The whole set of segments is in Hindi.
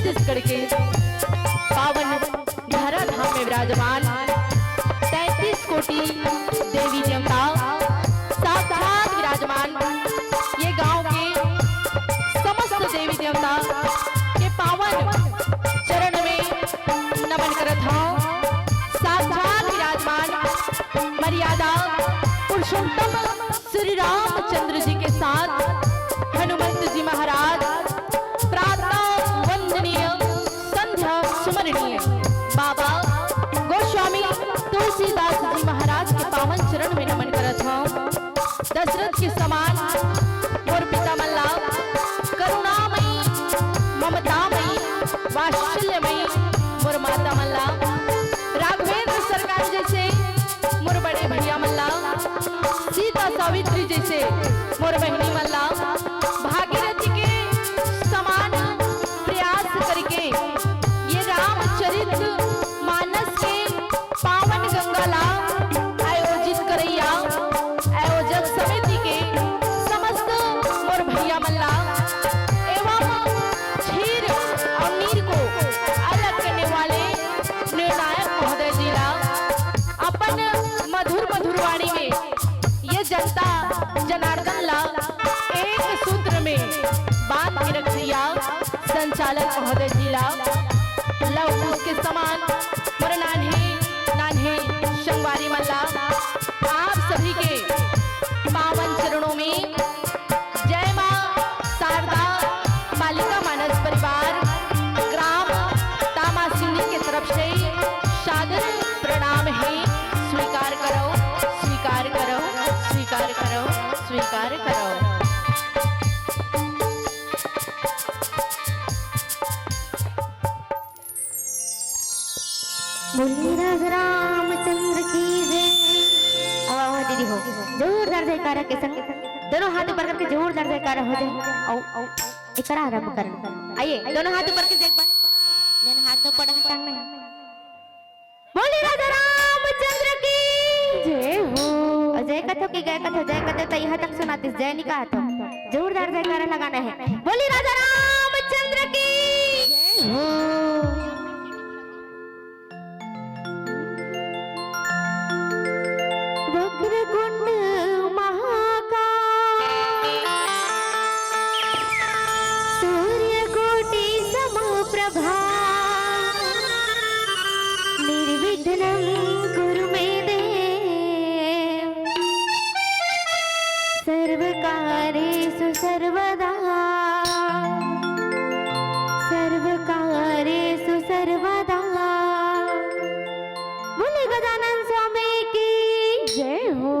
छत्तीसगढ़ के पावन धरा धाम में विराजमान 33 कोटि देवी देवता साक्षात विराजमान ये गांव के समस्त देवी देवता के पावन चरण में नमन करत हूं। साक्षात विराजमान मर्यादा पुरुषोत्तम श्री रामचंद्र जी के साथ हनुमंत जी महाराज प्रातः वंदनीय संध्या सुमरणीय बाबा गोस्वामी तुलसीदास जी महाराज के पावन चरण में नमन करत हूं। दशरथ के समान और पिता मल्ला करुणामयी ममतामयी वात्सल्यमयी मोर माता मल्ला राघवेंद्र सरकार जैसे मोर बड़े भैया मल्ला सीता सावित्री जैसे मोर बहनी मल्ला भागीरथी के समान प्रयास करके ये रामचरित मानस के पावन गंगाला आयोजित करैया आयोजक समिति के समस्त मोर भैया मल्ला एवं क्षीर और नीर को अलग करने वाले निर्णायक महोदय जिला अपन मधुर मधुर वाणी में ये जनता जनार्दन ला एक सूत्र में बांध के रख दिया। संचालक महोदय जिला लव उसके समान मोर नान्हे नान्हे संगवारी मल्ला आप सभी के पावन चरणों में जय मां शारदा बालिका मानस परिवार ग्राम तामासिनी के तरफ से सादर प्रणाम है। स्वीकार करो स्वीकार करो स्वीकार करो स्वीकार करो। बोलिए राजा रामचंद्र की जय। आवाज दीदी हो जोरदार जयकारा के संग दोनों हाथ ऊपर करके जोरदार जयकारा हो जाए। आओ एकरा आरंभ कर आइए दोनों हाथ ऊपर के एक बार लेन हाथ ऊपर टांग नहीं। बोलिए राजा रामचंद्र की जय हो। जय कथो की जय कथो तो यहाँ तक सुनाती जय नहीं कहा तो जोरदार जयकारा लगाना है। बोलिए राजा रामचंद्र की जय हो। वक्रकुंड महाकाय सूर्यकोटि समप्रभा निर्विघ्नं कुरु मे देव सर्वकार्येषु सर्वदा सर्वकार्येषु सर्वदा। बोले गजानन स्वामी की जय हो।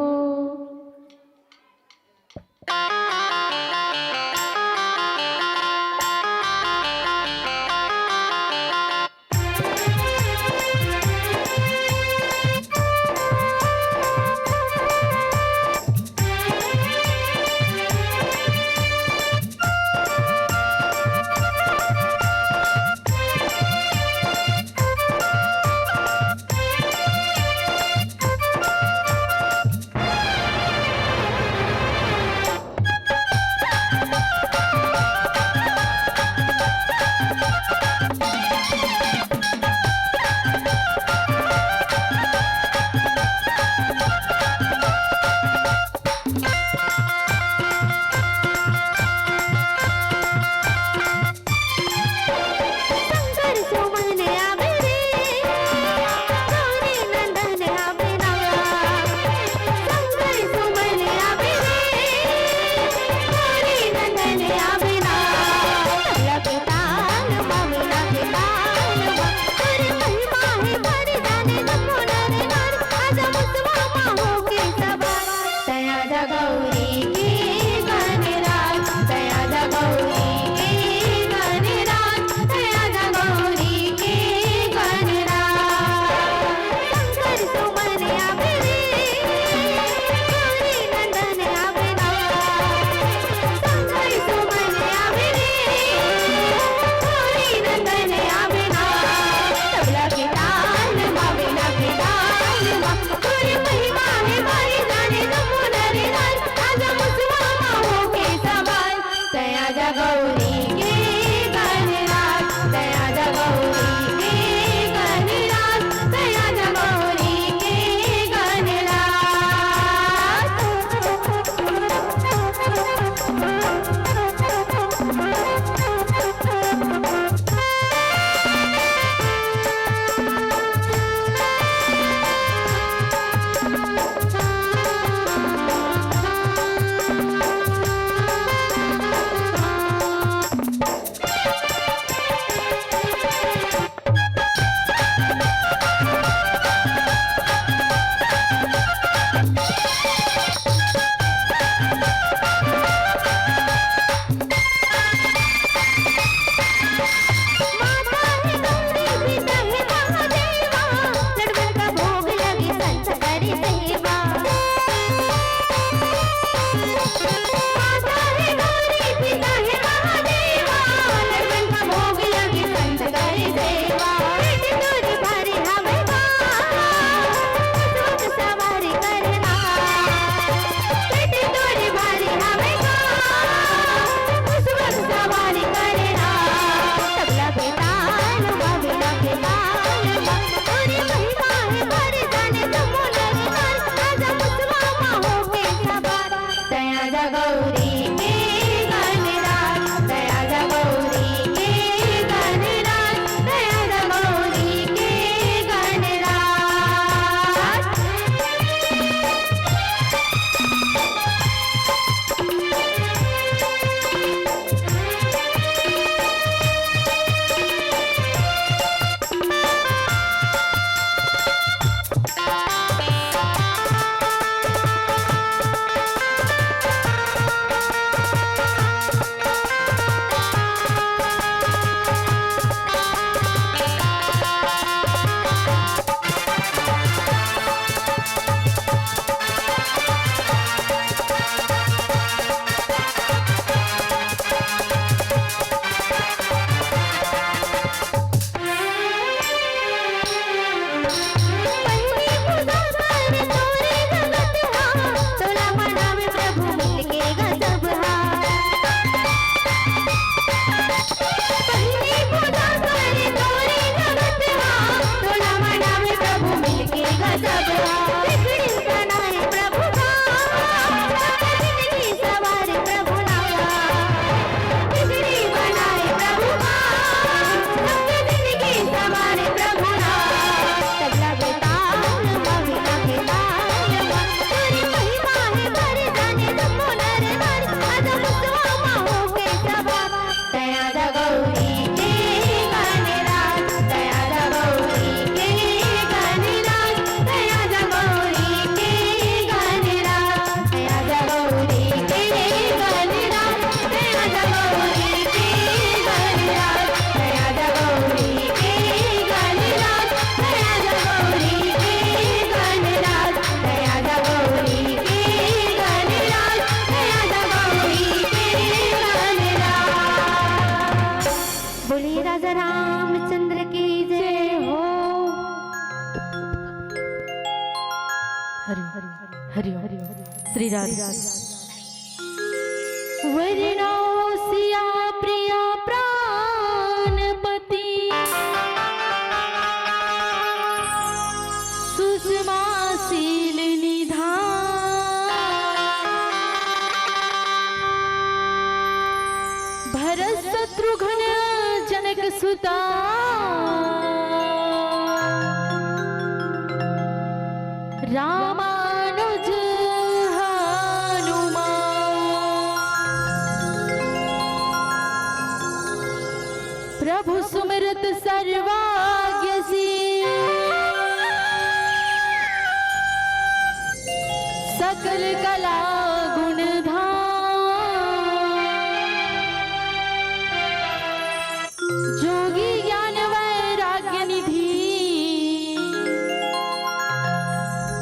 हरि हरि हरि श्री राधे। वरना सिया प्रिया प्राणपति सुषमा शील निधान भरत शत्रुघ्न जनक सुता रामानुज प्रभु सुमिरत सर्वाज्ञ सकल कला गुण जोगी ज्ञान वैराग्य निधि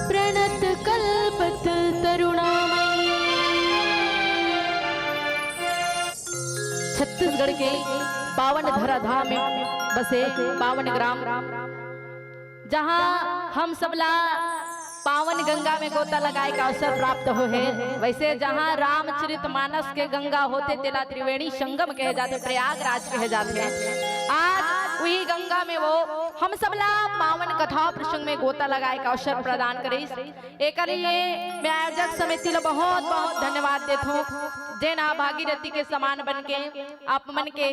प्रणत कल्पत तरुणामयी। छत्तीसगढ़ के पावन धराधाम में बसे पावन ग्राम, जहाँ हम सबला पावन गंगा में गोता लगाए का अवसर प्राप्त हो है। वैसे जहाँ रामचरितमानस के गंगा होते तेला त्रिवेणी संगम कहे जाते, प्रयागराज कहे जाते हैं। आज वही गंगा में वो हम सबला पावन कथा प्रसंग में गोता लगाए का अवसर प्रदान करे। एक मैं आयोजक समिति लो बहुत बहुत धन्यवाद देता हूँ, जेना भागीरथी के समान बन के आप मन के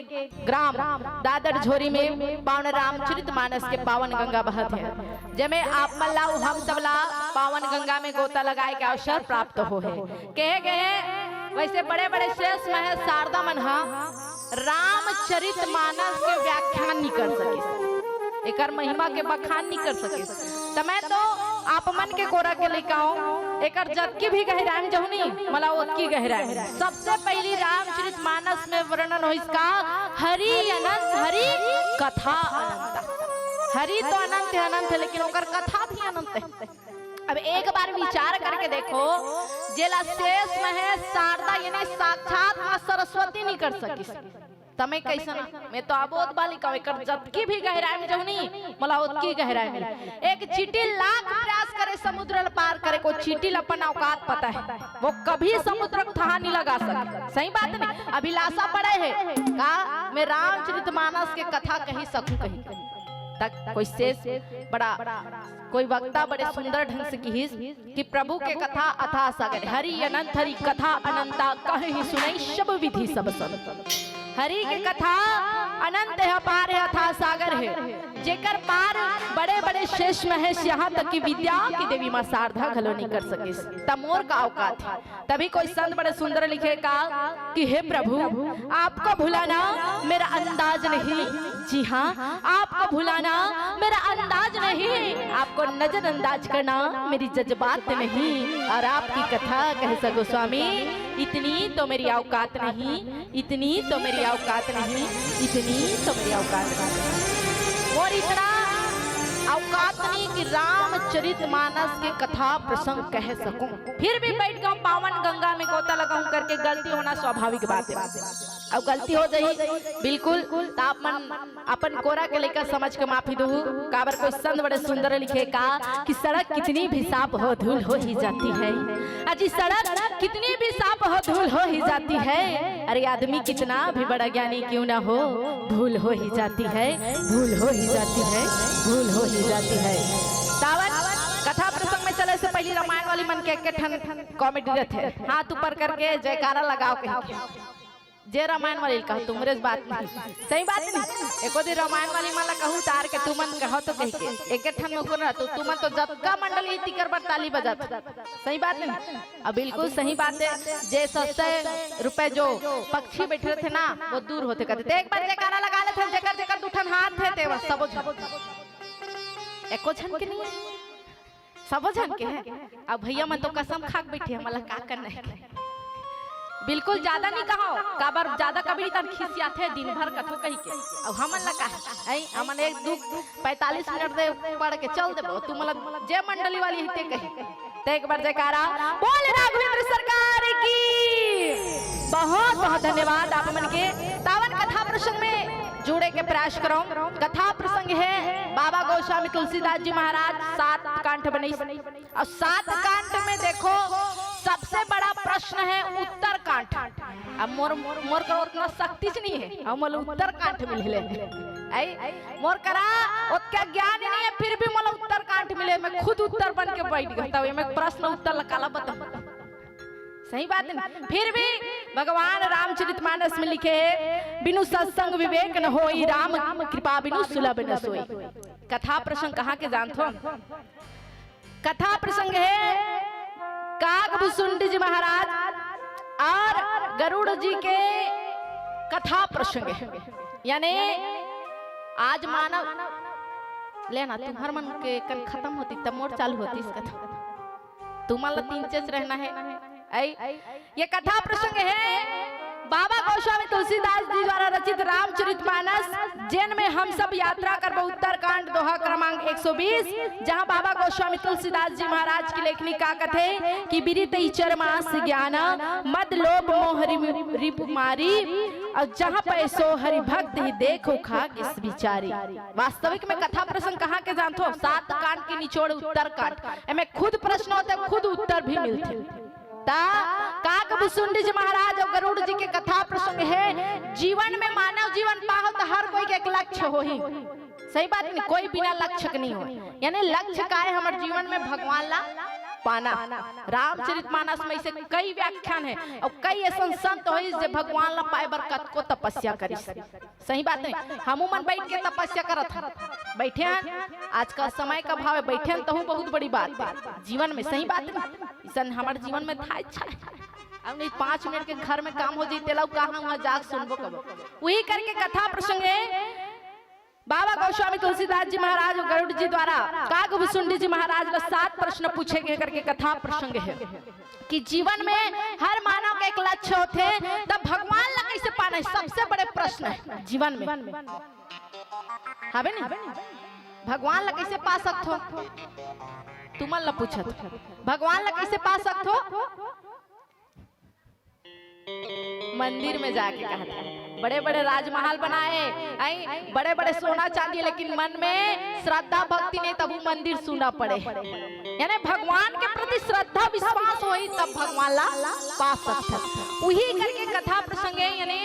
ग्राम दादर झोरी में पावन रामचरितमानस के पावन गंगा बहत है, जेमे आप मल्ला हम सबला पावन गंगा में गोता लगाए के अवसर प्राप्त हो है। कहे गए वैसे बड़े बड़े शेष मह शारदा मन रामचरितमानस के व्याख्यान नहीं कर सके, एकर महिमा के बखान नहीं कर सके। तो मैं तो आप मन के कोरा के लेकर आऊं, एकर जबकि भी गहराई में जाऊं नहीं मला ओतकी गहराई। सबसे पहली रामचरितमानस में वर्णन हो इसका हरि अनंत, हरि कथा अनंत। हरि तो अनंत है, अनंत है, लेकिन ओकर कथा भी अनंत है। अब एक बार विचार करके देखो, जेला शेष में है शारदा यानी साक्षात मां सरस्वती नहीं कर सकी, तमें कैसा मैं तो अबोध बालिका एकर जबकि भी गहराई में जाऊं नहीं मला ओतकी गहराई में। एक चीटी लाख प्रयास करे समुद्र पार करे, को चीटी अपन औकात पता है, वो कभी समुद्र ठहा नहीं लगा सके। सही बात नहीं, अभिलाषा पड़े है का मैं रामचरितमानस के कथा कही सकूं कहीं तक। कोई शेष बड़ा कोई वक्ता बड़े सुंदर ढंग से कही कि प्रभु के कथा अथा सागर, हरि अनंत हरि कथा अनंता कहीं सुनई सब विधि सब सब। हरि के कथा अनंत है, पार है, अथा सागर है, जेकर पार बड़े बड़े शेष महेश यहाँ तक कि विद्या की देवी मां शारदा घलो नहीं कर सके, तमोर का औकात है। तभी कोई संत बड़े सुंदर लिखेगा कि हे प्रभु आपको भुलाना मेरा अंदाज नहीं, जी हाँ आपको भुलाना मेरा अंदाज नहीं, आपको नजरअंदाज करना मेरी जज्बात नहीं, और आपकी कथा कह सको स्वामी इतनी तो मेरी औकात नहीं, इतनी तो मेरी औकात नहीं, इतनी तो मेरी औकात नहीं। और इतना औकात नहीं कि रामचरितमानस के कथा प्रसंग कह सकूं, फिर भी बैठ गया पावन गंगा में गोता लगाऊं करके गलती होना स्वाभाविक बात है। अब गलती हो जाए बिल्कुल तो आप मन अपन कोरा के लेकर समझ के माफी दो। काबर कोई संत बड़े सुंदर लिखे का कि सड़क कितनी भी साफ हो धूल हो ही जाती है, अजी सड़क कितनी भी साफ हो धूल हो ही जाती है, अरे आदमी कितना भी बड़ा ज्ञानी क्यों ना हो भूल हो ही जाती है, भूल हो ही जाती है, भूल हो ही जाती है। दावत कथा प्रसंग में चले से पहले रामायण वाली मन के ठन कॉमेडी रहते हाथ ऊपर करके जयकारा लगाओ कहीं जे रामायण वाली कहू तुमरे बात नहीं, सही बात नहीं। एको दिन रामायण वाली माला कहूँ तार के तुमन कहो तो कह के एक ठन में कोन रहतो तुमन तो जबका मंडली तिकर पर ताली बजात, सही बात नहीं। अब बिल्कुल सही बात है, जे सस्ते रुपए जो पक्षी बैठे थे ना वो दूर होते कहते एक बार जयकारा लगा लेते जेकर जेकर दुठन हाथ थे ते सब एको छन के नहीं सब जन के है। अब भैया मन तो कसम खाक बैठे हमला का करना है, बिल्कुल ज्यादा नहीं कहो काबर ज्यादा कभी तन खिसियाते दिन भर कथो कही के। अब हमन ला का आई हमन एक दू 45 मिनट दे पढ़ के चल देबो, तू मतलब जे मंडली वाली हिते कही ते एक बार जयकारा बोल राघवेंद्र सरकार की। बहुत बहुत धन्यवाद आप मन के। तावन कथा प्रसंग में जोड़े के प्रयास करो। कथा प्रसंग है बाबा गोस्वामी तुलसीदास जी महाराज 7 कांड बने और 7 कांड में देखो सबसे बड़ा प्रश्न है उत्तर कांड। अब मोर का उतना शक्ति नहीं है, हम उत्तर कांड मिले मोर करा उतना ज्ञान नहीं है, फिर भी मला उत्तर कांड मिले। मैं खुद उत्तर बन के बैठ गया हूँ, मैं प्रश्न उत्तर लकाला बता। सही बात है ना। फिर भी भगवान रामचरितमानस में लिखे बिनु सत्संग विवेक न होई, राम कृपा बिनु सुलभ न सोई। कथा प्रसंग कहाँ के जानते हो? कथा प्रसंग है काकभुसुंडी जी महाराज और गरुड़ जी के कथा प्रसंग है। यानी आज मानव लेना तुम्हार मन के कन खत्म होती तब मोर चालू होती इस कथा। तुम्हारा 3 चीज रहना है। ये कथा प्रसंग है बाबा गोस्वामी तुलसीदास जी द्वारा रचित रामचरितमानस, जिन में हम सब यात्रा करबो उत्तरकांड दोहा क्रमांक 120, जहां बाबा गोस्वामी तुलसीदास जी महाराज की लेखनी का कथे कि विरित चरमास ज्ञान मद लोभ मोह रिपु मारी, और जहां पैसो हरि भक्त ही देखो खाक इस विचारी। वास्तविक में कथा प्रसंग कहाँ के जानते हो? 7 कांड की निचोड़ उत्तरकांड में खुद प्रश्न होते, खुद उत्तर भी मिलते। काकभुसुंडी जी महाराज और गरुड़ जी के कथा प्रसंग है। जीवन में मानव जीवन पाहो तो हर कोई के एक लक्ष्य हो ही। सही बात नहीं, कोई बिना लक्ष्य के नहीं हो। यानी लक्ष्य का है हमारे जीवन में भगवान ला पाना। रामचरितमानस में इसे कई व्याख्यान है और कई ऐसा संत हो जो भगवान ला पाए बरकत को तपस्या करी। सही बात नहीं, हम मन बैठ के तपस्या करत बैठे हैं। आज का समय का भाव है, बैठे हैं तो बहुत बड़ी बात है जीवन में। सही बात है, हमारे जीवन में था इच्छा अब नहीं 5 मिनट के घर में काम हो जाते लो कहाँ वहाँ जाग सुनबो कब। वही करके कथा प्रसंग है बाबा गोस्वामी तुलसीदास जी महाराज और गरुड़ जी द्वारा काकभुसुंडी जी महाराज ने 7 प्रश्न पूछे गए करके कथा प्रसंग है कि जीवन में हर मानव का एक लक्ष्य होते, तब भगवान ला कैसे पाना है सबसे बड़े प्रश्न है जीवन में। हवे नहीं भगवान ला कैसे पा सकते हो? तुमन ला पूछत भगवान ला कैसे पा सकते हो? मंदिर में जाके कहा था, बड़े बड़े राजमहल बनाए, बड़े बड़े सोना चांदी, लेकिन मन में श्रद्धा भक्ति नहीं, तब वो मंदिर सुना पड़े। यानी भगवान के प्रति श्रद्धा विश्वास हो तब भगवान ला पा सकते। वही करके कथा प्रसंग है। यानी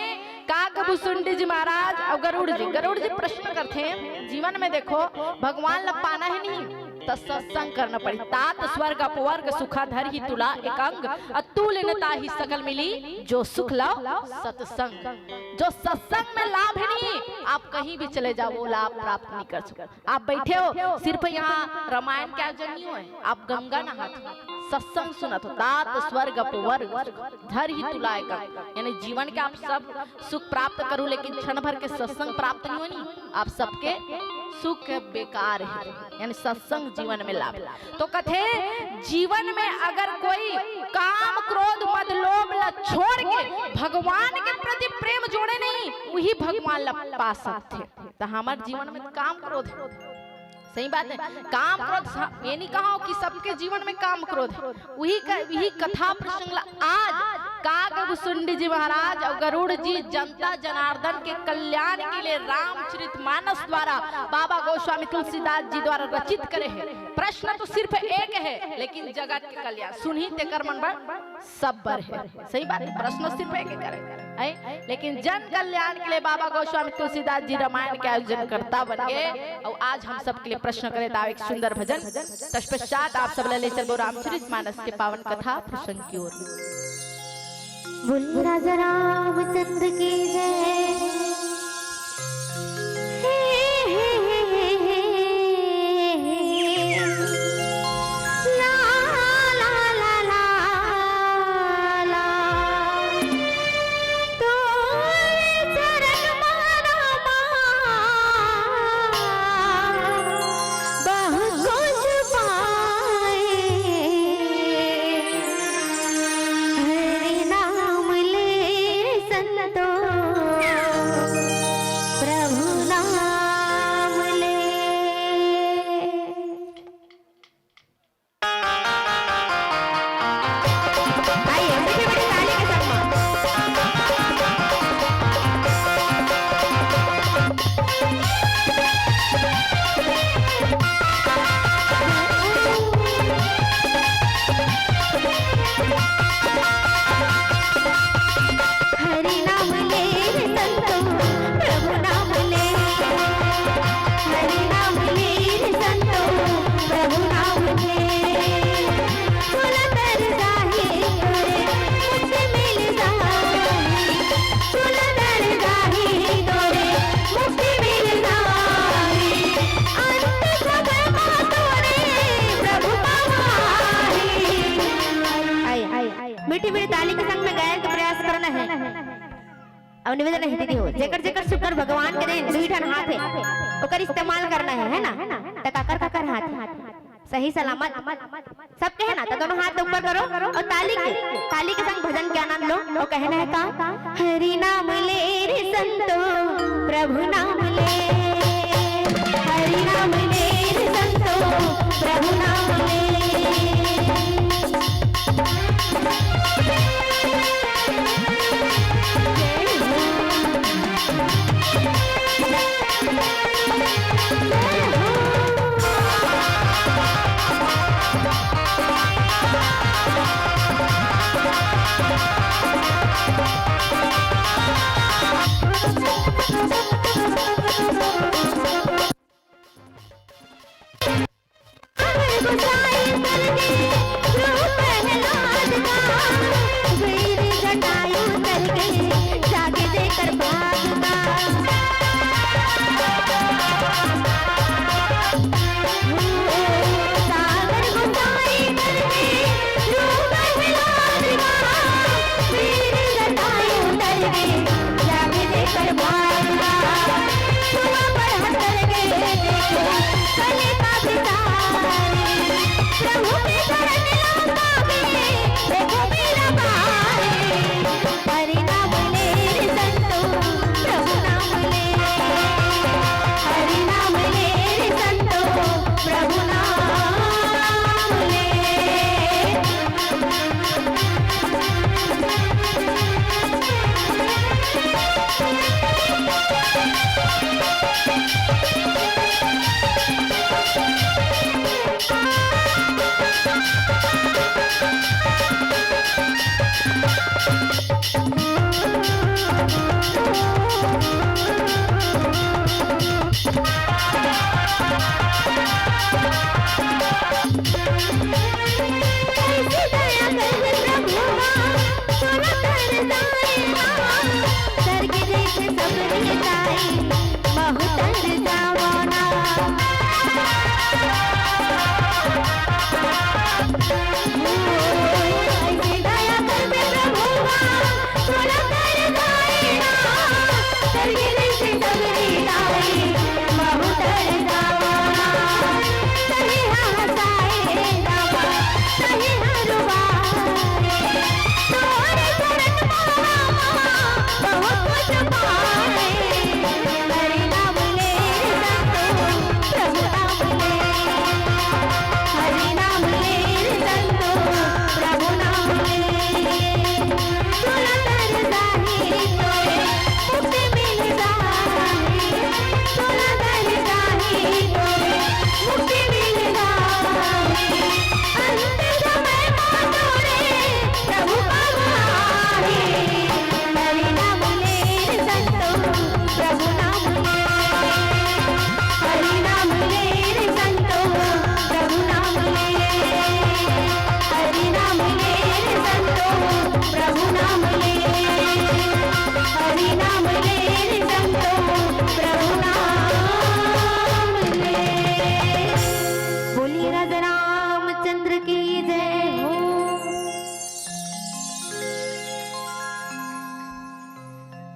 काकभुसुंडी जी महाराज और गरुड़ जी प्रश्न करते हैं जीवन में देखो भगवान ला पाना है नहीं तो सत्संग करना पड़ी। तात स्वर्ग अपवर्ग सुखाधर ही तुला एक अंग, अतुलनता ही सकल मिली जो सुख लाओ सत्संग। जो सत्संग में लाभ है नहीं, आप कहीं भी चले जाओ वो लाभ प्राप्त नहीं कर सकते। आप बैठे हो सिर्फ यहाँ रामायण क्या जनी हो, आप गंगा नहात सत्संग सुनत हो। तात स्वर्ग अपवर्ग धर ही तुला एक अंग, यानी जीवन के आप सब सुख प्राप्त करो, लेकिन क्षण भर के सत्संग प्राप्त नहीं होनी, आप सबके सुख बेकार है। यानी सत्संग जीवन में लाभ। तो कथे जीवन में अगर कोई काम क्रोध मद लोभ ला छोड़ के भगवान के प्रति प्रेम जोड़े नहीं, वही भगवान ला पा सकते। तो हमारे जीवन में काम क्रोध सही बात है, काम क्रोध ये नहीं कहा कि सबके जीवन में काम क्रोध, वही कथा प्रसंग आज काकभुसुंडी जी महाराज और गरुड़ जी जनता जनार्दन के कल्याण के लिए रामचरितमानस द्वारा बाबा गोस्वामी तुलसीदास जी द्वारा रचित करे हैं। प्रश्न तो सिर्फ एक है, लेकिन जगत के कल्याण सुनही ते कर मन बड़ सब बर है। सही बात है, प्रश्न सिर्फ एक करे, लेकिन जन कल्याण के लिए बाबा गोस्वामी तुलसीदास जी रामायण के आयोजन करता बन गए। और आज हम सबके लिए प्रश्न करे था एक सुंदर भजन, तत्पश्चात आप सब ले चलो रामचरितमानस के पावन कथा प्रसंग की ओर। बोलिए राजा रामचंद्र की जय। बेर ताली के संग में गायन का प्रयास करना है। अब निवेदन है दीदी हो जेकर जेकर शुक्र भगवान के देन दुई ठन हाथ है ओकर इस्तेमाल करना है ना। त काकर हाथ सही सलामत सबके है ना। तो दोनों हाथ ऊपर करो और ताली के संग भजन के आनंद लो। और कहना है का हरि नाम ले रे संतो प्रभु नाम ले, हरि नाम ले रे संतो प्रभु नाम ले।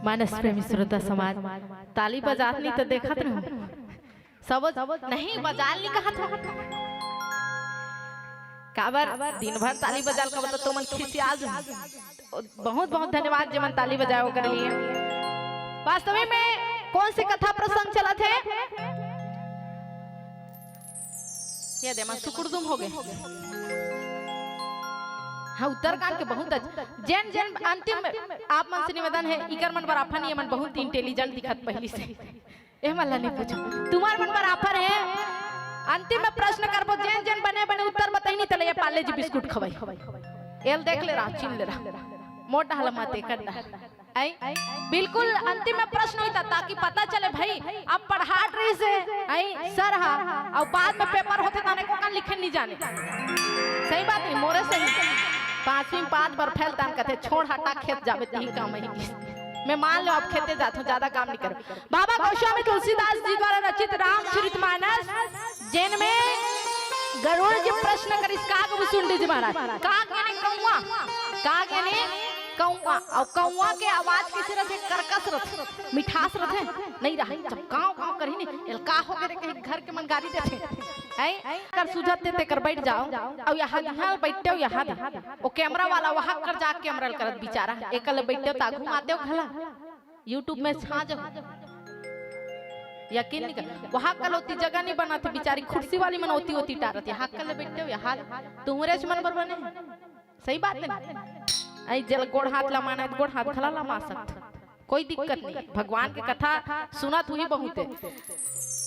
मानस प्रेमी श्रोता समाज ताली बजात नहीं तो देखत रहो सब नहीं बजाल नहीं कहत हो काबर दिन भर ताली बजाल का मतलब तो मन खिसियाल बहुत बहुत धन्यवाद जे मन ताली बजाओ कर लिए। वास्तव में कौन सी कथा प्रसंग चला थे ये दे मन सुकुरदुम हो गए। हाँ उत्तरकांड के बहुत जैन जैन अंतिम आप मन से निवेदन है इकर मन बराफर नहीं मन बहुत इंटेलिजेंट दिखत पहली से ए मल्ला नहीं पूछो तुम्हार मन बराफर है। अंतिम में प्रश्न करबो जैन जैन बने बने उत्तर बताई नहीं तले पाले जी बिस्कुट खवाई एल देख ले रहा चिन ले रहा मोटा हला माते कर आई बिल्कुल अंतिम में प्रश्न होता ताकि पता चले भाई अब पढ़ाट रही से आई सर हा और बाद में पेपर होते ताने को kan लिखे नहीं जाने सही बात नहीं मोरे सही 5वीं 5 बार फेल तान कहते छोड़ हटा खेत जावे यही काम है मैं मान लो आप खेते जाते हो ज्यादा काम नहीं करो। बाबा गोस्वामी तुलसीदास जी द्वारा रचित रामचरितमानस जिनमें गरुड़ जी प्रश्न कर इस काग सुन जी महाराज काग यानी कौवा का गने कौवा और कौवा के आवाज कैसे रहते करकस रहते मिठास रहते नहीं रहा जब गांव गांव करही ने एलका हो के कहीं घर के मन गाड़ी देते हैं कर सुझते ते कर बैठ जाओ और यहाँ बैठते हो यहाँ वो कैमरा वाला वहां कर जा कैमरा करत बेचारा एकल बैठते ता घुमाते हो खला यूट्यूब में छा जाओ यकीन नहीं कर वहां कल होती जगह नहीं बनाती बेचारी कुर्सी वाली मन होती होती टारत यहाँ कल बैठते हो यहाँ तुम्हारे मन पर बने सही बात है आई जल गोड़ हाथ लमाना है गोड़ हाथ खला लमा सकता कोई दिक्कत नहीं भगवान की कथा सुना तू ही बहुत है।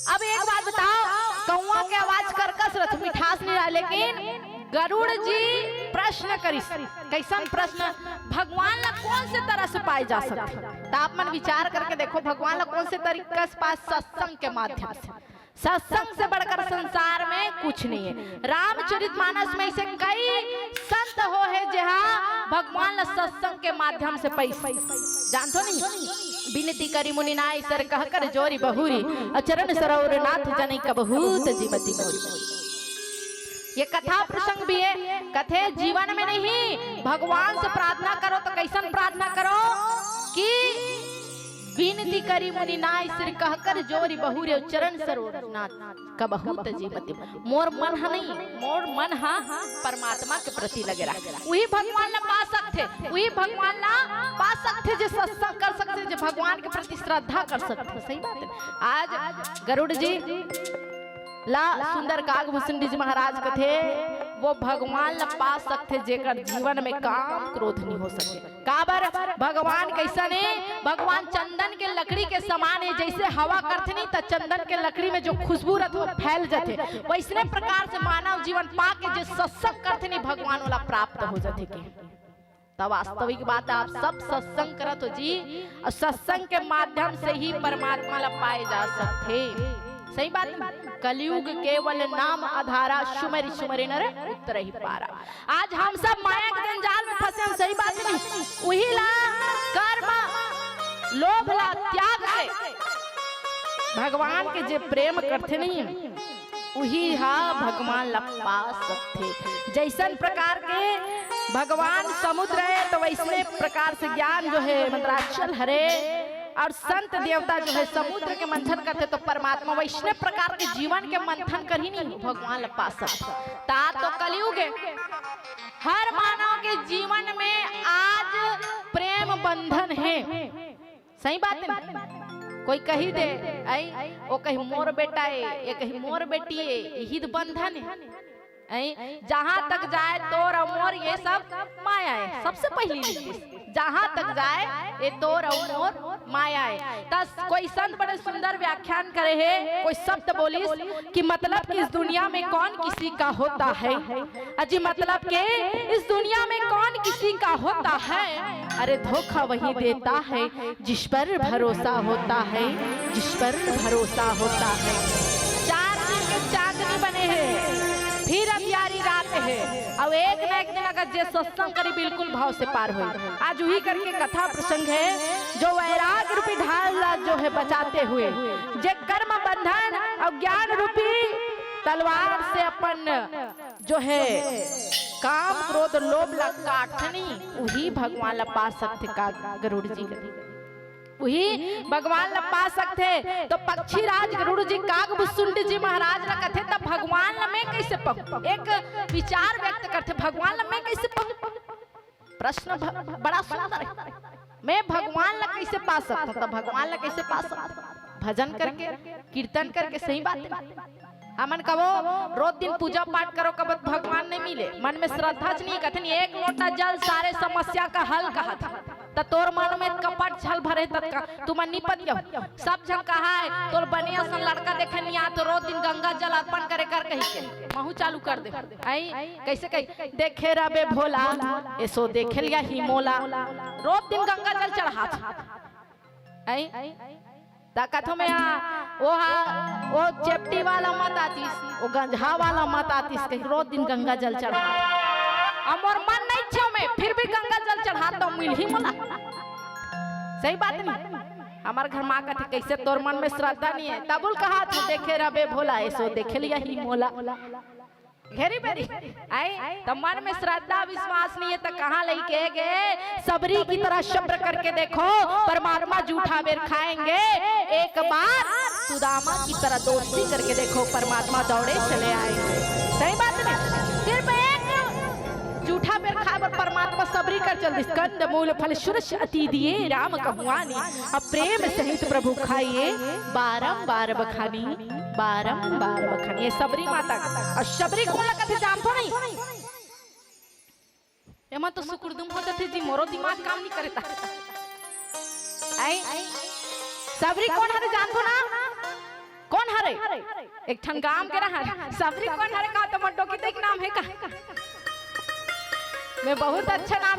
अब एक बात बताओ कौवा के आवाज करकस रथ मिठास नहीं रहा लेकिन गरुड़ जी प्रश्न करी कैसन प्रश्न भगवान ला कौन से तरह से पाए जा सकते तो आप मन विचार करके देखो भगवान ला कौन से तरीके से पास सत्संग के माध्यम से सत्संग से बढ़कर संसार में कुछ नहीं है। रामचरितमानस में से कई संत हो है जहाँ भगवान ला सत्संग के माध्यम से पैसे जानते नहीं विनती करी मुनि नाई सर कहकर जोरी बहुरी अचरण सरोवर नाथ जनै कबहूत जीवती मोरी। ये कथा प्रसंग भी है कथे जीवन में नहीं भगवान से प्रार्थना करो तो कैसन प्रार्थना करो कि विनती करी मुनि नाई सिर कहकर जोरी बहुरे चरण सरोवर नाथ कबहूत जीवती मोर मन हा नहीं मोर मन हा परमात्मा के प्रति लगे रहा वही भगवान ला पा सकते वही भगवान ला पा सकते जो सत्संग कर सकते जो भगवान के प्रति श्रद्धा कर सकते सही बात है। आज गरुड़ जी ला सुंदर कागभूषण जी महाराज कथे वो भगवान ला पा सकते जेकर जीवन में काम क्रोध नहीं हो सके काबर भगवान कैसा ने भगवान चंदन के लकड़ी के समान है जैसे हवा करते नहीं तो चंदन के लकड़ी में जो खुशबू रहते वो फैल जाते वैसने प्रकार से मानव जीवन पा के जो सत्संग करते नहीं भगवान वाला प्राप्त हो जाते के तब वास्तविक बात आप सब सत्संग करत हो जी और सत्संग के माध्यम से ही परमात्मा ला पाए जा सकते सही बात है। कलयुग केवल नाम आधारा सुमरि सुमरि नर उत्तर ही पारा। आज हम सब माया के जंजाल में फंसे हैं सही बात नहीं वही ला कर्म लोभ ला त्याग है भगवान के जे प्रेम करते नहीं वही हा भगवान ला पा सकते जैसन प्रकार के भगवान समुद्र है तो वैसने प्रकार से ज्ञान जो है मंत्राचल हरे और संत देवता जो है समुद्र के मंथन करते तो परमात्मा वैष्णव प्रकार के जीवन के मंथन कर ही नहीं भगवान पा सकते ता तो कलयुग है। हर मानव के जीवन में आज प्रेम बंधन है सही बात है कोई कही दे आई वो कही मोर बेटा है ये कही मोर बेटी है यही बंधन है जहां तक जाए तोर और मोर ये सब माया है सबसे पहली जहां तक जाए ये तोर और मोर माया है। तस कोई संत बड़े सुंदर व्याख्यान करे है कोई शब्द बोलिस कि मतलब कि इस दुनिया में कौन किसी का होता है अजी मतलब के इस दुनिया में कौन किसी का होता है अरे धोखा वही देता है जिस पर भरोसा होता है जिस पर भरोसा होता है। 4 दिन के चांदनी बने हैं फिर अंधियारी रात है अब एक न एक दिन अगर जे सत्संग करी बिल्कुल भाव से पार हो। आज वही करके कथा प्रसंग है जो वैराग रूपी ढाल जो है बचाते हुए जे कर्म बंधन और ज्ञान रूपी तलवार से अपन जो है काम क्रोध लोभ ला काटनी वही भगवान ला पा सकते का गरुड़ जी वही भगवान ला पा सकते तो पक्षी राज गरुड़ जी कागभूषण जी महाराज ला कथे तब भगवान ला मैं कैसे पाऊं एक विचार व्यक्त करते भगवान ला मैं कैसे पाऊं प्रश्न बड़ा सुंदर है मैं भगवान ला कैसे पा सकता तो भगवान ला कैसे पा सकता भजन करके कीर्तन करके सही बात है। हमन कहो रोज दिन पूजा पाठ करो कब भगवान नहीं मिले मन में श्रद्धा नहीं कथन एक लोटा जल सारे समस्या का हल कहा था त तोर मन में कपट छल भरे तत्का तुम निपट जाओ सब जन कहा है तोर बनिया सन लड़का देखे नहीं आ तो रोज दिन गंगा जल अर्पण करे कर कही के महू चालू कर दे आई कैसे कही देखे रबे भोला ऐसो देखे लिया ही मोला रोज दिन गंगा जल चढ़ा आई ताकतों में वो चेपटी वाला मत आतीस वो गंजा वाला मत आतीस के रोज दिन गंगा जल चढ़ा और मन नहीं छो में फिर भी गंगा जल चढ़ाता हूँ मिल ही मोला सही बात नहीं। हमारे घर माँ का कैसे तोर मन में श्रद्धा नहीं है तबुल कहा तू देखे रबे भोला ऐसो देखे लिया ही मोला घेरी बेरी आई तो मन में श्रद्धा विश्वास नहीं है तो कहाँ लेके गए। सबरी की तरह सब्र करके देखो, परमात्मा जूठा बेर खाएंगे। एक बार सुदामा की तरह दोस्ती करके देखो, परमात्मा दौड़े चले आएंगे। सही बात नहीं? सिर्फ एक जूठा बेर खाए पर परमात्मा सबरी कर चल। स्कंद मूल फल सुरस अति दिए राम कहुआनी, अब प्रेम सहित प्रभु खाइए बारंबार बखानी, बारंबार बखानी। ये सबरी माता और सबरी कौन लगत है जानतो नहीं? एमा तो सुकुरदुम होते थे जी, मोरो दिमाग काम नहीं करता। आई सबरी कौन हरे जानतो ना? कौन हरे? एक ठन गांव के रहा सबरी कौन हरे का तो मंडो की एक नाम है का? मैं बहुत अच्छा नाम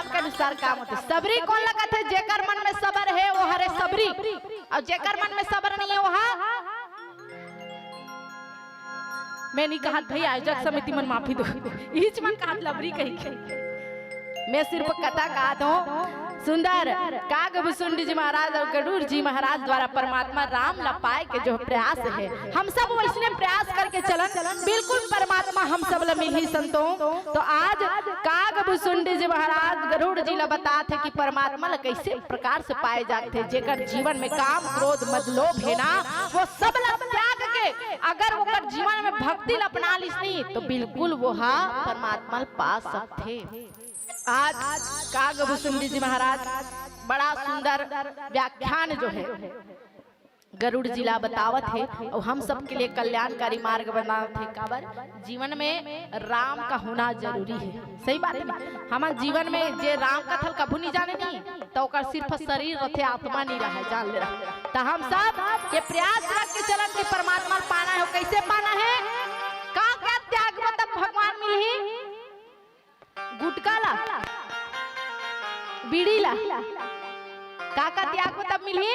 के अनुसार काम होते। सबरी कौन लगत है? जेकर मन में सबर है वो हरे सबरी, और जेकर मन में सबर नहीं है वो मैं नहीं कहा भाई आयोजक समिति मन माफी दो, इच मन कहा लबरी कही। मैं सिर्फ कथा कहा हूँ। सुंदर कागभूषुंडी जी महाराज और गरुड़ जी महाराज द्वारा परमात्मा राम लपाए के जो प्रयास है, हम सब वैसने प्रयास करके चलन बिल्कुल परमात्मा हम सब ल मिल ही संतों। तो आज कागभूषुंडी जी महाराज गरुड़ जी ल बताते कि परमात्मा ल कैसे प्रकार से पाए जाते। जेकर जीवन में काम क्रोध मद लोभ है ना, वो सब ल त्याग के अगर वो जीवन में भक्ति ल अपना लिसनी तो बिल्कुल वो परमात्मा पा सकते। आज कागभूषुंडी जी महाराज बड़ा सुंदर व्याख्यान जो है गरुड़ जिला बतावत है और हम सब के लिए कल्याणकारी मार्ग बनावत है। काबर जीवन में राम का होना जरूरी है। सही बात है। हमारे जीवन में जे राम कथल कभू नहीं जाने नहीं तो सिर्फ शरीर रथे, आत्मा नहीं रहा जान ले रहा। तो हम सब ये प्रयास रख के चलन के परमात्मा पाना है। कैसे पाना है? का क्या त्याग मतलब भगवान मिल ही गुटका ला बीड़ी ला काका त्याग को तब मिली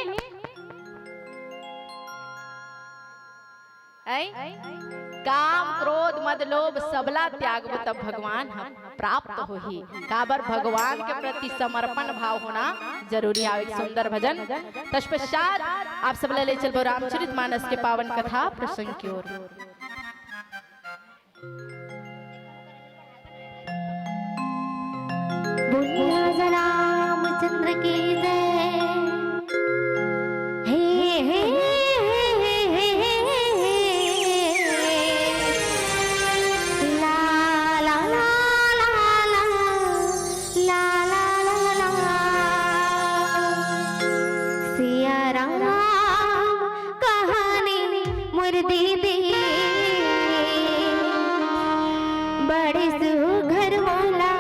काम क्रोध मद लोभ सबला त्याग को तब भगवान हम प्राप्त हो ही। काबर भगवान के प्रति समर्पण भाव होना जरूरी है। एक सुंदर भजन तत्पश्चात आप सब ले चल रामचरितमानस के पावन कथा प्रसंग की ओर। बोलिया रामचंद्र की जय। हे हे ला ला ला ला ला ला ला सिया राम कहानी मुर्दी दी बड़े सुघर वाला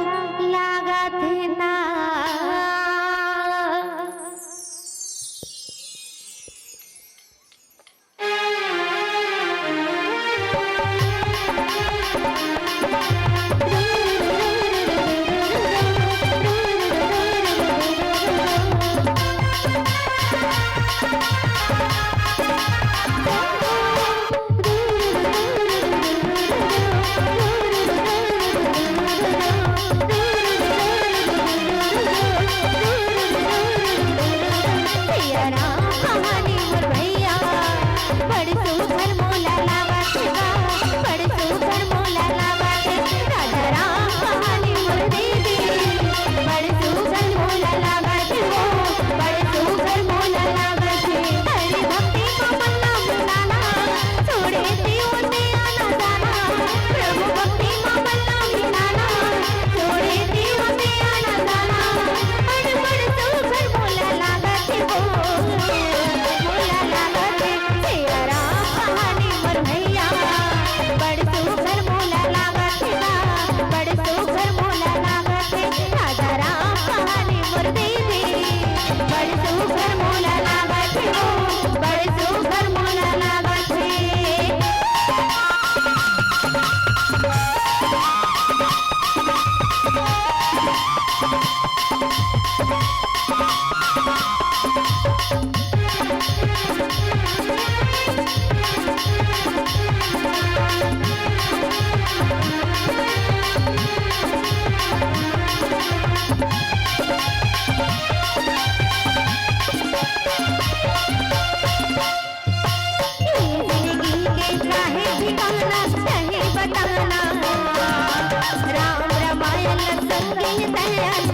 राम रामायण संगीत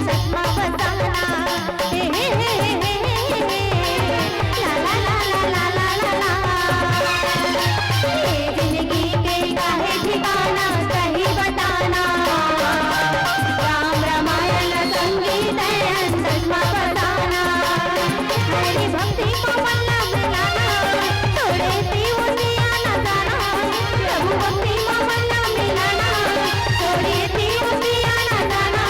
सत्मा बसाना हे हे हे हे ला ला ला ला ला ला ला ये जिंदगी के काहे ठिकाना सही बताना राम रामायण संगीत सत्मा बसाना मेरी भक्ति को मल्ला मिलाना थोड़े सी उंगलियां न जाना प्रभु भक्ति को मल्ला मिलाना थोड़ी सी उंगलियां न जाना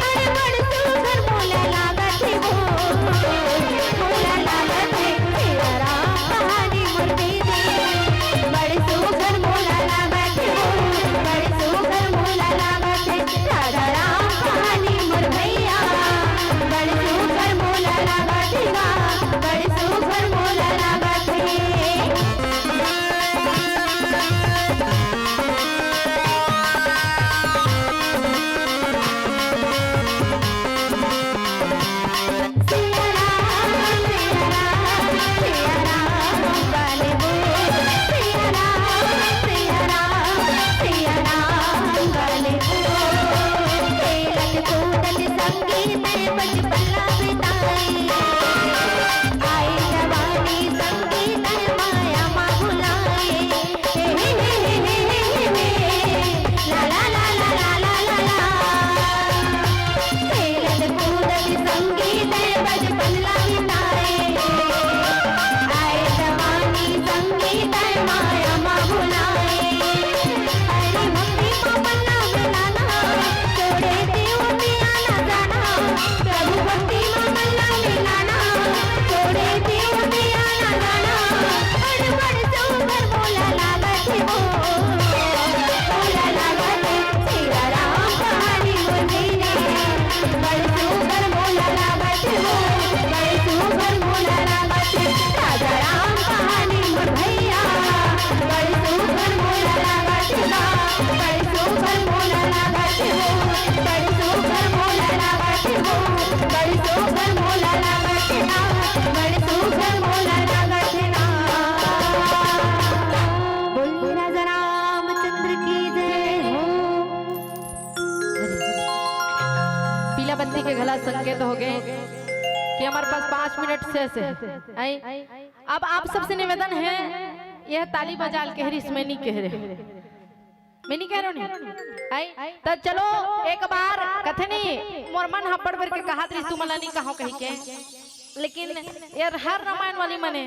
अरे बड़ सुंदर मोला लागत हो मोला लागत है तेरा राम कहानी मुर्दी दे बड़ सुंदर मोला लागत हो बड़ सुंदर मोला लागत है राधा राम कहानी मुर भैया बड़ सुंदर मोला लागत है बड़ सुंदर मोला लागत है सिया राम गाने वो सिया राम गाने वो खेलत कूदत संगीत बचपना बिताई आई जवानी संगीत माया माँ भुलाए हे हे हे हे हे हे ला ला ला ला ला ला ला ला खेलत कूदत संगीत बचपना बिताए आए जवानी संगीत माया माँ भुलाए हरी भक्ति को मल्ला मिलाना छोड़े दी उंगलियां न जाना प्रभु भक्ति को मल्ला मिलाना छोड़े दी उंगलियां न जाना बड़ बड़ सुंदर मोला लागत हो मोला लागत सिया राम कहानी मुर्दी ने बड़ सुंदर मोला लागत हो बड़ सुंदर मोला लागत राजा राम कहानी मुर भैया बड़ सुंदर मोला लागत बड़ सुंदर मोला लागत हो बड़ सुंदर मोला लागत हो बड़ सुंदर मोला लागत बड़ सुंदर मोला लागत बोलिए राजा रामचंद्र की जय हो पीला बत्ती के गला संकेत हो गए कि हमारे पास 5 मिनट शेष है आई अब आप सबसे निवेदन है यह ताली बजा के हरी इसमें नहीं कह रहे मैं नहीं कह रहा हूँ आई तो चलो एक बार कथनी मोर मन हपड़ बर के कहा तू मला नहीं कहो कही के लेकिन यार हर रामायण वाली मने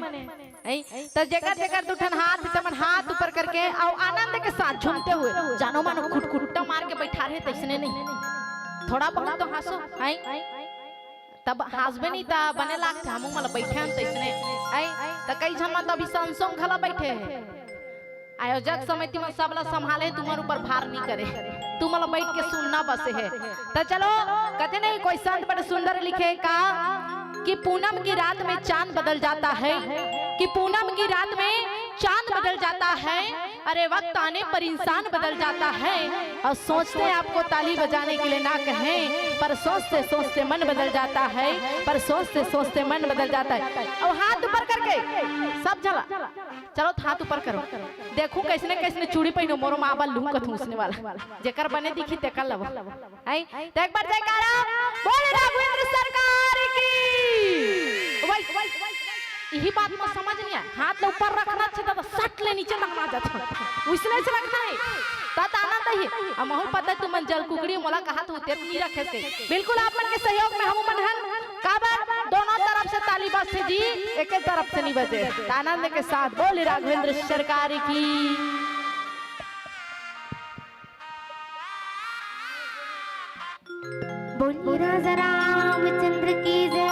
आई तो जगह जगह दुठन हाथ तमन हाथ ऊपर करके और आनंद के साथ झूमते हुए जानो मानो खुटखुट्टा मार के बैठा रहे तैसने नहीं थोड़ा बहुत तो हंसो आई तब हंसबे नहीं ता बने लागते हम मला बैठे हम तैसने आई तो कई जन तो अभी संसों खला बैठे है आयोजक समिति में सबला संभाले तुम्हारे ऊपर भार नहीं करे तुम मला बैठ के सुनना बस है तो चलो कहते नहीं कोई संत बड़े सुंदर लिखे का कि पूनम की रात में चांद बदल जाता है कि पूनम की रात में चांद बदल जाता है अरे वक्त आने पर इंसान बदल जाता है और सोचते आपको ताली बजाने के लिए ना कहें पर सोचते सोचते मन बदल जाता है पर सोचते सोचते मन बदल जाता है और हाथ ऊपर करके सब चला चलो हाथ ऊपर करो देखो कैसने कैसने चूड़ी पहनो मोरो माबा लूं कथू उसने वाला जेकर बने दिखी तेकर लब आई तो एक बार जयकारा बोल राघवेंद्र सरकार की यही बात में समझ नहीं आया हाथ ले ऊपर रखना चाहिए तो सट ले नीचे लगना जाता उसने से रखना है तात आनंद है हम हो पता तू मन जल कुकड़ी मोला कहा तो तेरे नहीं रखे से बिल्कुल आप मन के सहयोग में हम मनहन काबर दोनों तरफ से ताली बजते जी एक तरफ से नहीं बजे आनंद के साथ बोले राघवेंद्र सरकार की बोलिए राजा रामचंद्र की जय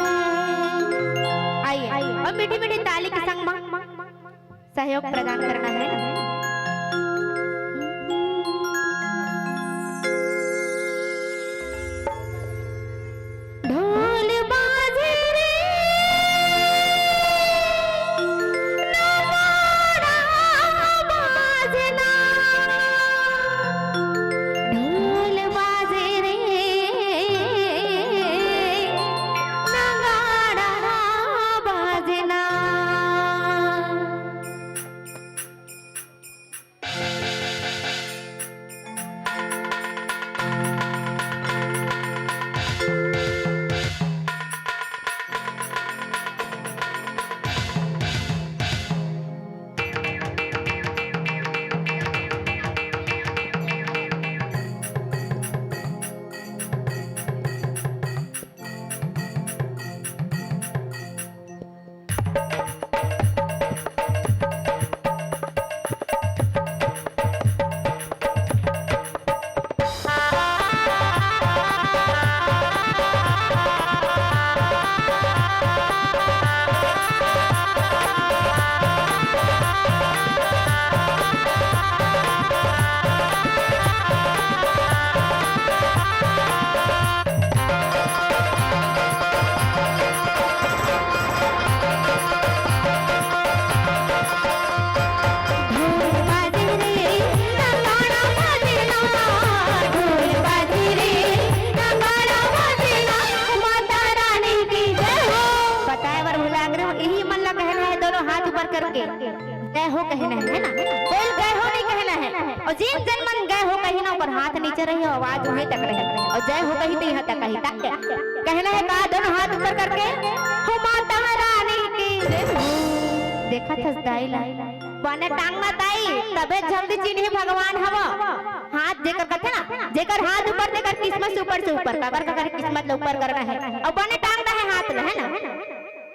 आइए और मीठी मीठी ताली के संग सहयोग प्रदान करना है ढोल बाजे रे नगाड़ा बाजना ढोल बाजे रे नगाड़ा बाजना करके गए हो कहना है ना, बोल गए हो नहीं कहना है। और जिन जन मन गए हो कहीं ना ऊपर हाथ नीचे रही हो, आवाज वहीं तक रहे, और जय हो कहीं तो यहाँ तक कहीं तक कहना है। कहा दोनों हाथ ऊपर करके हो माता रानी की। देखा था स्टाइल बने टांग ना ताई तबे जल्दी चिन्ह भगवान हवा। हाथ जेकर कहते ना, जेकर हाथ ऊपर देकर किस्मत से ऊपर से ऊपर काबर का किस्मत ऊपर करना है, और बने टांगना है हाथ में, है ना।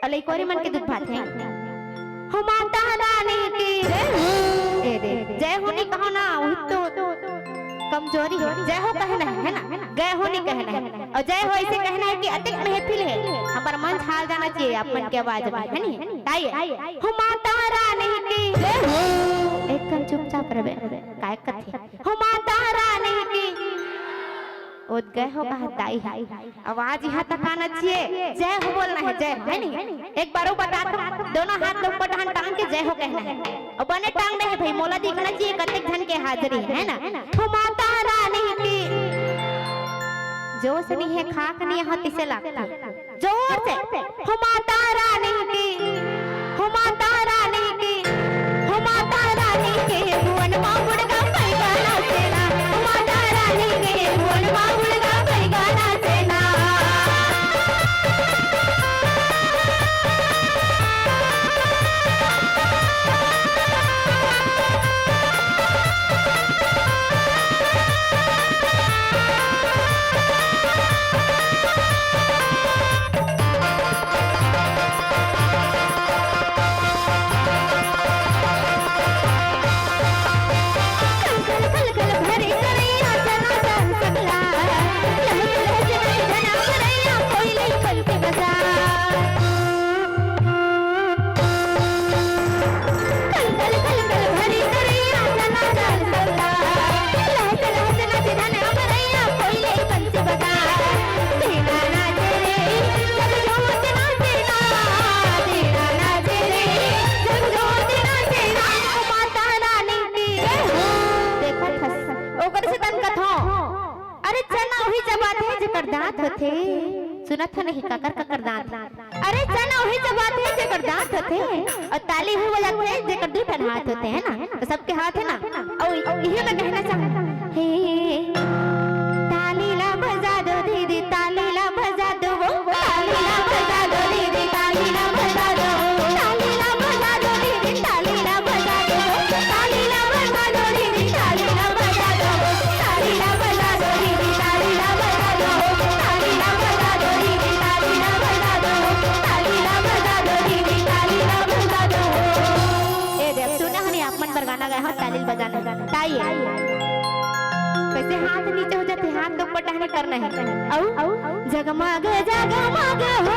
अले कोरी मन के दुख बात है हो माता रानी की। ए दे जय हो नहीं कहो ना, वही तो कमजोरी है। जय हो कहना है ना, गए हो नहीं कहना है। और जय हो ऐसे कहना है कि अधिक महफिल है, हमारा मन हाल जाना चाहिए आप मन की आवाज में, है नहीं। आइए हो माता रानी की। एक कन चुपचाप रहे काय कथे हो माता रानी की। ओद गए हो कहा दाई है, आवाज यहाँ तक आना चाहिए। जय हो बोलना है, जय है नहीं। एक बार बता दो, दोनों हाथ ऊपर टांग के जय हो कहना है, और बने टांग नहीं भाई, मोला दिखना चाहिए कतेक धन के हाजिरी है ना। हो माता रानी की। जोश नहीं है खाक नहीं है तिसे लगता जोर से हो माता रानी की। हो माता रानी की। हो माता रानी के भुवन मां गुड़गा पैगाना सेना। हो माता रानी के भुवन मां गुड़गा पैगाना सेना। सुनत नहीं ककर दांत। अरे चना वही जब बात है जेकर दांत होते, और ताली हो जाते हैं जेकर दो ठन हाथ होते हैं ना, तो सबके हाथ है ना। और यही मैं कहना चाहूँ हे ताली ला बजा दो दीदी, ताली ला बजा दो, ताली ला बजा दो दीदी, ताली ला बजा दो, ताली ला बजा दो दीदी, ताली ला बजा दो, ताली ला बजा दो दीदी, ताली ला बजा दो, ताली ला बजा दो दीदी, ताली ला बजा दो, ताली ला बजा दो दीदी, ताली ला बजा दो, ताली ला बजा दो दीदी, ताली ला बजा दो। ए देख सुना हनी आप मन पर गाना गाया हो ताली बजाना ताई कैसे हाथ नीचे हो जाते, हाथ ऊपर टहने करना है। औ जगमग जगमग हो